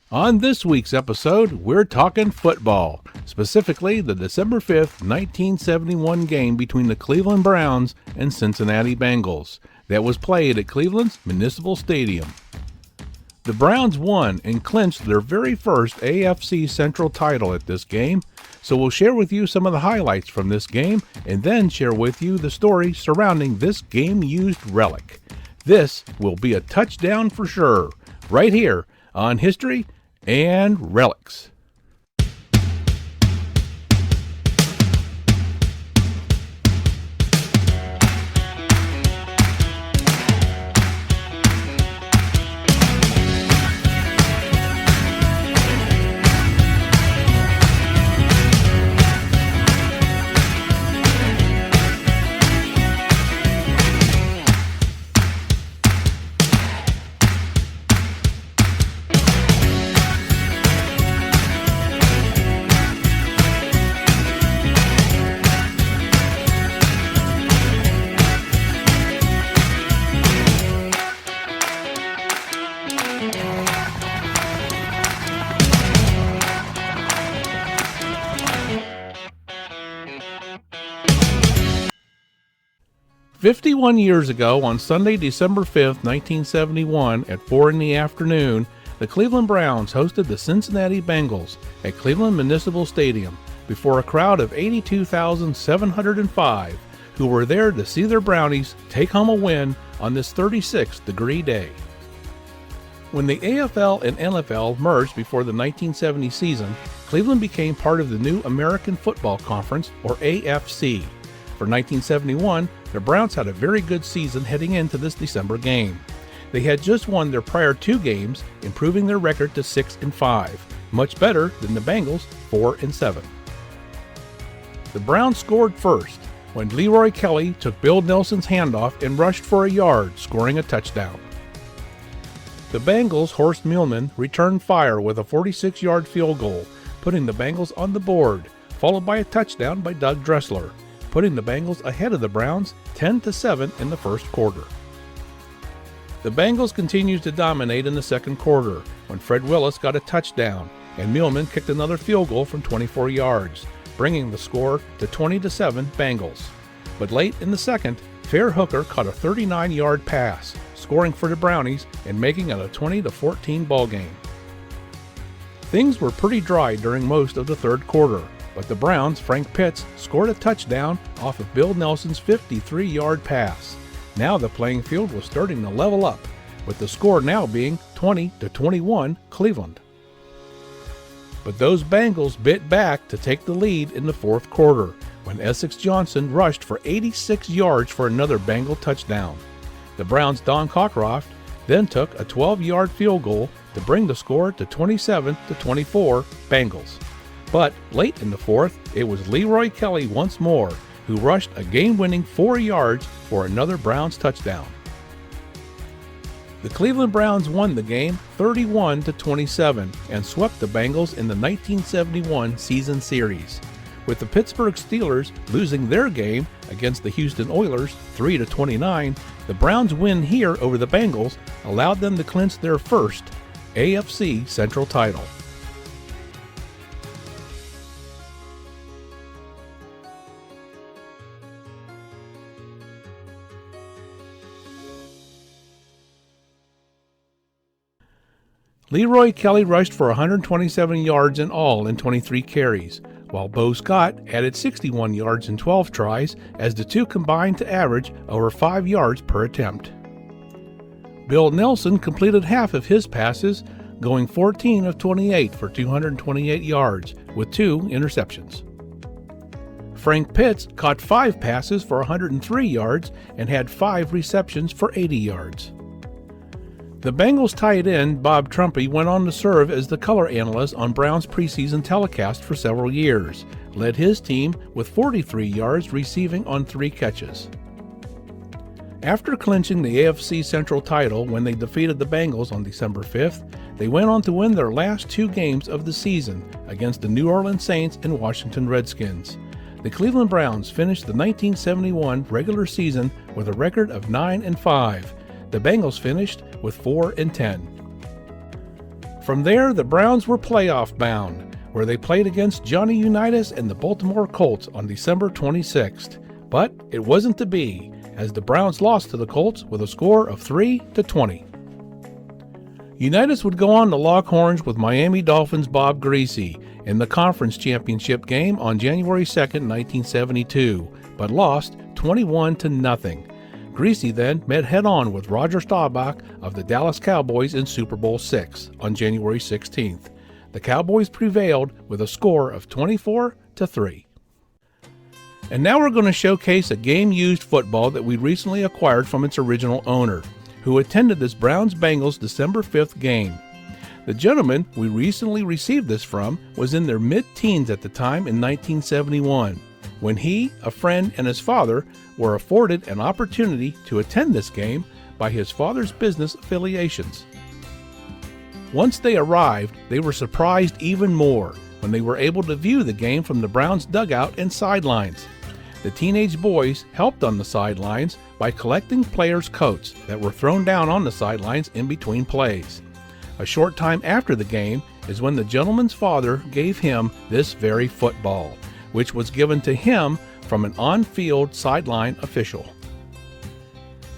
On this week's episode, we're talking football, specifically the December 5th, 1971 game between the Cleveland Browns and Cincinnati Bengals that was played at Cleveland's Municipal Stadium. The Browns won and clinched their very first AFC Central Title at this game, so we'll share with you some of the highlights from this game and then share with you the story surrounding this game-used relic. This will be a touchdown for sure, right here on History and Relics. "51 years ago, on Sunday, December 5th, 1971, at 4 in the afternoon, the Cleveland Browns hosted the Cincinnati Bengals at Cleveland Municipal Stadium before a crowd of 82,705 who were there to see their Brownies take home a win on this 36-degree day. When the AFL and NFL merged before the 1970 season, Cleveland became part of the new American Football Conference, or AFC. For 1971, the Browns had a very good season heading into this December game. They had just won their prior two games, improving their record to 6-5, much better than the Bengals' 4-7. The Browns scored first when Leroy Kelly took Bill Nelson's handoff and rushed for a yard, scoring a touchdown. The Bengals' Horst Muhlmann returned fire with a 46-yard field goal, putting the Bengals on the board, followed by a touchdown by Doug Dressler, putting the Bengals ahead of the Browns 10-7 in the first quarter. The Bengals continued to dominate in the second quarter when Fred Willis got a touchdown and Muhlmann kicked another field goal from 24 yards, bringing the score to 20-7 Bengals. But late in the second, Fair Hooker caught a 39-yard pass, scoring for the Brownies and making it a 20-14 ballgame. Things were pretty dry during most of the third quarter, but the Browns' Frank Pitts scored a touchdown off of Bill Nelson's 53-yard pass. Now the playing field was starting to level up, with the score now being 20-21 Cleveland. But those Bengals bit back to take the lead in the fourth quarter when Essex Johnson rushed for 86 yards for another Bengal touchdown. The Browns' Don Cockcroft then took a 12-yard field goal to bring the score to 27-24 Bengals. But late in the fourth, it was Leroy Kelly once more who rushed a game-winning 4 yards for another Browns touchdown. The Cleveland Browns won the game 31-27 and swept the Bengals in the 1971 season series, with the Pittsburgh Steelers losing their game against the Houston Oilers 3-29. The Browns' win here over the Bengals allowed them to clinch their first AFC Central Title. Leroy Kelly rushed for 127 yards in all in 23 carries, while Bo Scott added 61 yards in 12 tries as the two combined to average over 5 yards per attempt. Bill Nelson completed half of his passes, going 14 of 28 for 228 yards with 2 interceptions. Frank Pitts caught 5 passes for 103 yards and had 5 receptions for 80 yards. The Bengals tight end Bob Trumpy went on to serve as the color analyst on Browns preseason telecast for several years, led his team with 43 yards receiving on 3 catches. After clinching the AFC Central Title when they defeated the Bengals on December 5th, they went on to win their last 2 games of the season against the New Orleans Saints and Washington Redskins. The Cleveland Browns finished the 1971 regular season with a record of 9-5. The Bengals finished with 4-10. From there, the Browns were playoff bound, where they played against Johnny Unitas and the Baltimore Colts on December 26th. But it wasn't to be, as the Browns lost to the Colts with a score of 3-20. Unitas would go on to lock horns with Miami Dolphins' Bob Greasy in the conference championship game on January 2, 1972, but lost 21-0. Greasy then met head-on with Roger Staubach of the Dallas Cowboys in Super Bowl VI on January 16th. The Cowboys prevailed with a score of 24-3. And now we're going to showcase a game-used football that we recently acquired from its original owner, who attended this Browns-Bengals December 5th game. The gentleman we recently received this from was in their mid-teens at the time in 1971, when he, a friend, and his father were afforded an opportunity to attend this game by his father's business affiliations. Once they arrived, they were surprised even more when they were able to view the game from the Browns' dugout and sidelines. The teenage boys helped on the sidelines by collecting players' coats that were thrown down on the sidelines in between plays. A short time after the game is when the gentleman's father gave him this very football, which was given to him from an on-field sideline official.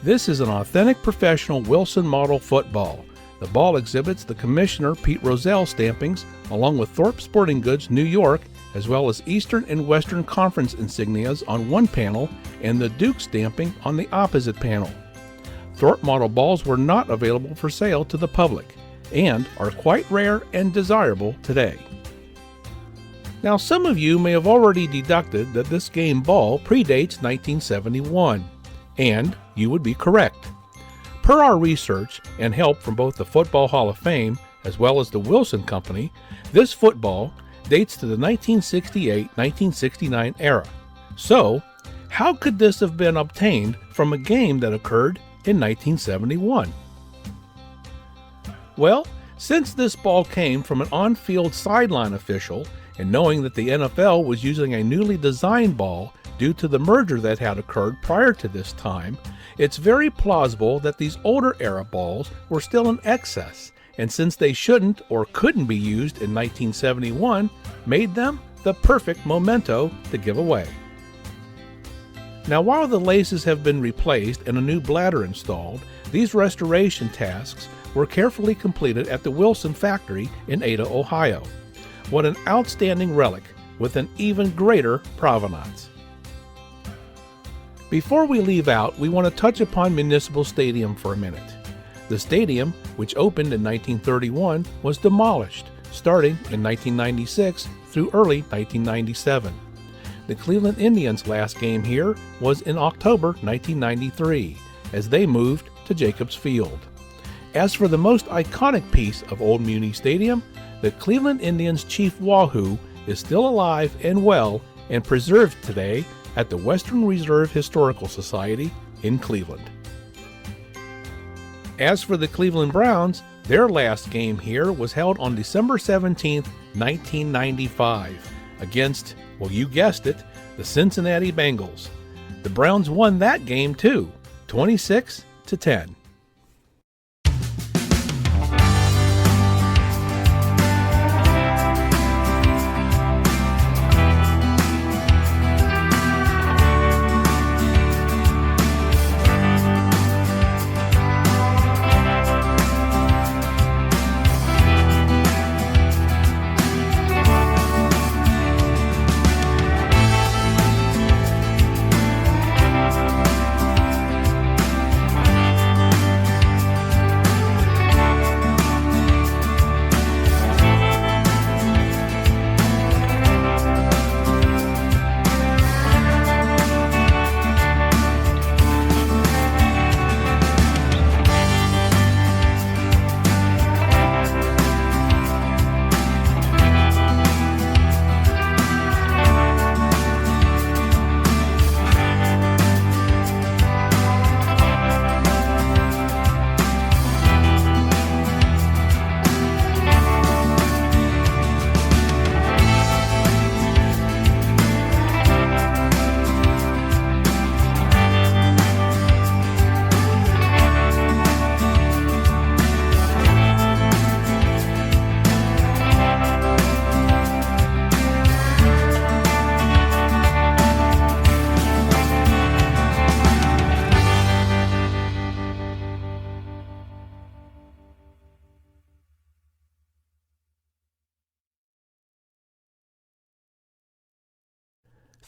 This is an authentic professional Wilson model football. The ball exhibits the Commissioner Pete Rozelle stampings along with Thorpe Sporting Goods, New York, as well as Eastern and Western Conference insignias on one panel and the Duke stamping on the opposite panel. Thorpe model balls were not available for sale to the public and are quite rare and desirable today. Now, some of you may have already deducted that this game ball predates 1971, and you would be correct. Per our research and help from both the Football Hall of Fame as well as the Wilson Company, this football dates to the 1968-1969 era. So, how could this have been obtained from a game that occurred in 1971? Well, since this ball came from an on-field sideline official, and knowing that the NFL was using a newly designed ball due to the merger that had occurred prior to this time, it's very plausible that these older era balls were still in excess, and since they shouldn't or couldn't be used in 1971, made them the perfect memento to give away. Now, while the laces have been replaced and a new bladder installed, these restoration tasks were carefully completed at the Wilson factory in Ada, Ohio. What an outstanding relic with an even greater provenance. Before we leave out, we want to touch upon Municipal Stadium for a minute. The stadium, which opened in 1931, was demolished, starting in 1996 through early 1997. The Cleveland Indians' last game here was in October 1993, as they moved to Jacobs Field. As for the most iconic piece of Old Muni Stadium, the Cleveland Indians' Chief Wahoo is still alive and well and preserved today at the Western Reserve Historical Society in Cleveland. As for the Cleveland Browns, their last game here was held on December 17, 1995, against, well, you guessed it, the Cincinnati Bengals. The Browns won that game too, 26-10.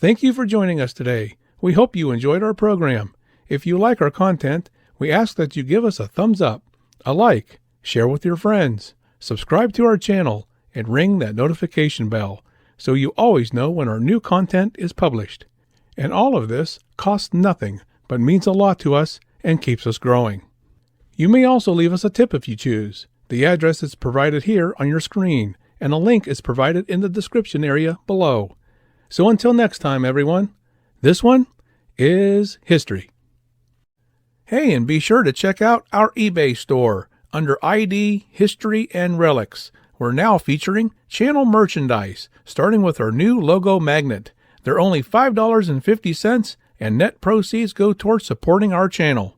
Thank you for joining us today. We hope you enjoyed our program. If you like our content, we ask that you give us a thumbs up, a like, share with your friends, subscribe to our channel, and ring that notification bell so you always know when our new content is published. And all of this costs nothing, but means a lot to us and keeps us growing. You may also leave us a tip if you choose. The address is provided here on your screen, and a link is provided in the description area below. So until next time, everyone, this one is history. Hey, and be sure to check out our eBay store under ID, History and Relics. We're now featuring channel merchandise, starting with our new logo magnet. They're only $5.50, and net proceeds go towards supporting our channel.